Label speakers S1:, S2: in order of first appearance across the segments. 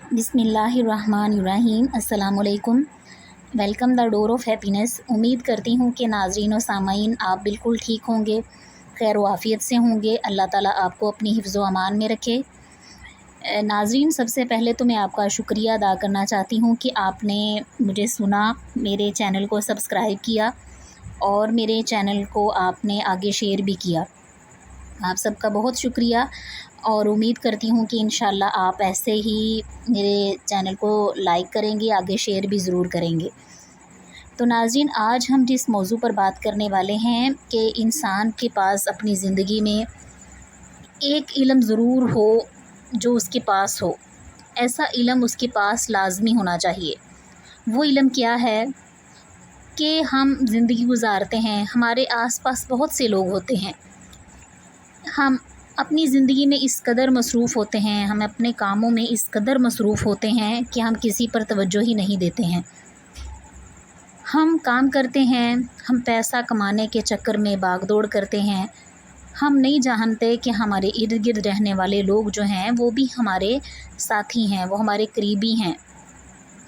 S1: बिस्मिल्लाहिर्रहमानिर्रहीम। अस्सलाम वालेकुम। Welcome the door of happiness. उम्मीद करती हूँ कि नाज़रीन और सामाईन आप बिल्कुल ठीक होंगे, खैर व आफ़ियत से होंगे। अल्लाह ताला आपको अपनी हिफ्ज़ व अमान में रखे। नाज़रीन, सबसे पहले तो मैं आपका शुक्रिया अदा करना चाहती हूँ कि आपने मुझे सुना, मेरे चैनल को सब्सक्राइब किया और मेरे चैनल को आपने आगे शेयर भी किया। आप सबका बहुत शुक्रिया और उम्मीद करती हूँ कि इंशाल्लाह आप ऐसे ही मेरे चैनल को लाइक करेंगे, आगे शेयर भी ज़रूर करेंगे। तो नाज़रीन, आज हम जिस मौजू पर बात करने वाले हैं कि इंसान के पास अपनी ज़िंदगी में एक इल्म ज़रूर हो जो उसके पास हो, ऐसा इल्म उसके पास लाज़मी होना चाहिए। वो इल्म क्या है कि हम ज़िंदगी गुज़ारते हैं, हमारे आसपास बहुत से लोग होते हैं, हम अपनी ज़िंदगी में इस कदर मसरूफ़ होते हैं, हम अपने कामों में इस कदर मसरूफ़ होते हैं कि हम किसी पर तवज्जो ही नहीं देते हैं। हम काम करते हैं, हम पैसा कमाने के चक्कर में भाग-दौड़ करते हैं, हम नहीं जानते कि हमारे इर्द-गिर्द रहने वाले लोग जो हैं वो भी हमारे साथी हैं, वो हमारे करीबी हैं।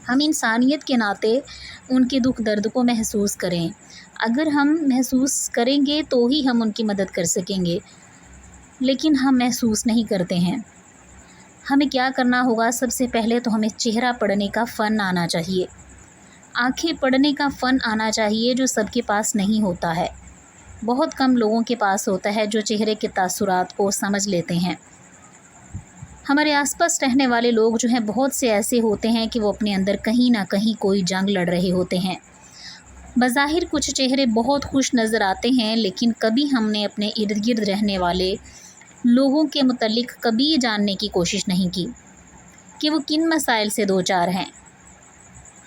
S1: हम इंसानियत के नाते उनके दुख दर्द को महसूस करें। अगर हम महसूस करेंगे तो ही हम उनकी मदद कर सकेंगे, लेकिन हम महसूस नहीं करते हैं। हमें क्या करना होगा? सबसे पहले तो हमें चेहरा पढ़ने का फ़न आना चाहिए, आंखें पढ़ने का फ़न आना चाहिए, जो सबके पास नहीं होता है। बहुत कम लोगों के पास होता है जो चेहरे के तासुरात को समझ लेते हैं। हमारे आसपास रहने वाले लोग जो हैं बहुत से ऐसे होते हैं कि वो अपने अंदर कहीं ना कहीं कोई जंग लड़ रहे होते हैं। बज़ाहिर कुछ चेहरे बहुत खुश नज़र आते हैं, लेकिन कभी हमने अपने इर्द गिर्द रहने वाले लोगों के मुतल्लिक कभी ये जानने की कोशिश नहीं की कि वो किन मसाइल से दो चार हैं।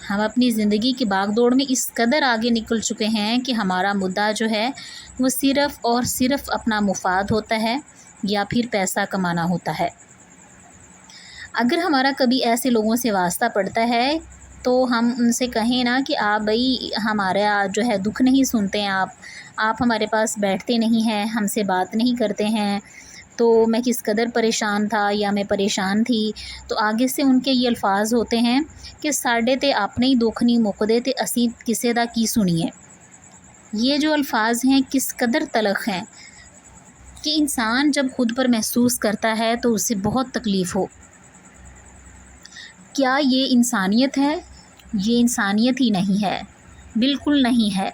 S1: हम अपनी ज़िंदगी की भागदौड़ में इस कदर आगे निकल चुके हैं कि हमारा मुद्दा जो है वो सिर्फ़ और सिर्फ़ अपना मुफाद होता है या फिर पैसा कमाना होता है। अगर हमारा कभी ऐसे लोगों से वास्ता पड़ता है तो हम उनसे कहें ना कि आप भाई हमारा जो है दुख नहीं सुनते हैं, आप हमारे पास बैठते नहीं हैं, हमसे बात नहीं करते हैं, तो मैं किस कदर परेशान था या मैं परेशान थी। तो आगे से उनके ये अल्फाज होते हैं कि साढ़े ते आपने ही दुख नहीं मुकदे ते असी किसे दा की सुनिए। ये जो अल्फाज हैं किस कदर तलख हैं कि इंसान जब खुद पर महसूस करता है तो उसे बहुत तकलीफ़ हो। क्या ये इंसानियत है? ये इंसानियत ही नहीं है, बिल्कुल नहीं है।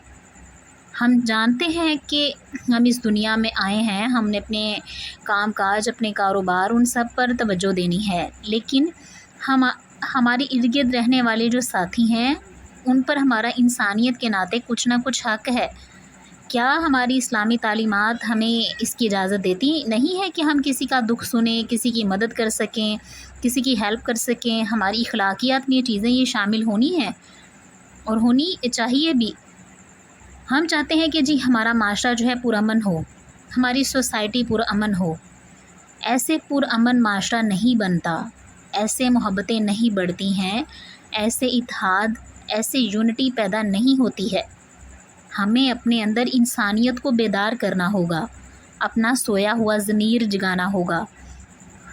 S1: हम जानते हैं कि हम इस दुनिया में आए हैं, हमने अपने काम काज, अपने कारोबार, उन सब पर तवज्जो देनी है, लेकिन हमारे इर्द गिर्द रहने वाले जो साथी हैं उन पर हमारा इंसानियत के नाते कुछ ना कुछ हक़ है। क्या हमारी इस्लामी तालीमात हमें इसकी इजाज़त देती नहीं है कि हम किसी का दुख सुने, किसी की मदद कर सकें, किसी की हेल्प कर सकें? हमारी अखलाकियात में ये चीज़ें ये शामिल होनी हैं और होनी चाहिए भी। हम चाहते हैं कि जी हमारा माशरा जो है पुरअमन हो, हमारी सोसाइटी पुरअमन हो। ऐसे पुरअमन माशरा नहीं बनता, ऐसे मोहब्बतें नहीं बढ़ती हैं, ऐसे इत्तेहाद, ऐसे यूनिटी पैदा नहीं होती है। हमें अपने अंदर इंसानियत को बेदार करना होगा, अपना सोया हुआ ज़मीर जगाना होगा।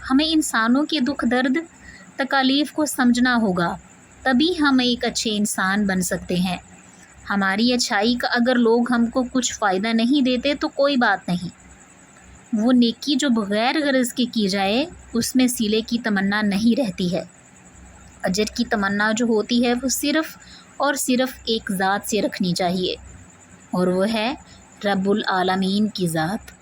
S1: हमें इंसानों के दुख दर्द तकालीफ़ को समझना होगा, तभी हम एक अच्छे इंसान बन सकते हैं। हमारी अच्छाई का अगर लोग हमको कुछ फ़ायदा नहीं देते तो कोई बात नहीं, वो नेकी जो बग़ैर ग़रज़ के की जाए उसमें सिले की तमन्ना नहीं रहती है। अजर की तमन्ना जो होती है वो सिर्फ़ और सिर्फ़ एक ज़ात से रखनी चाहिए और वो है रब्बुल आलमीन की ज़ात।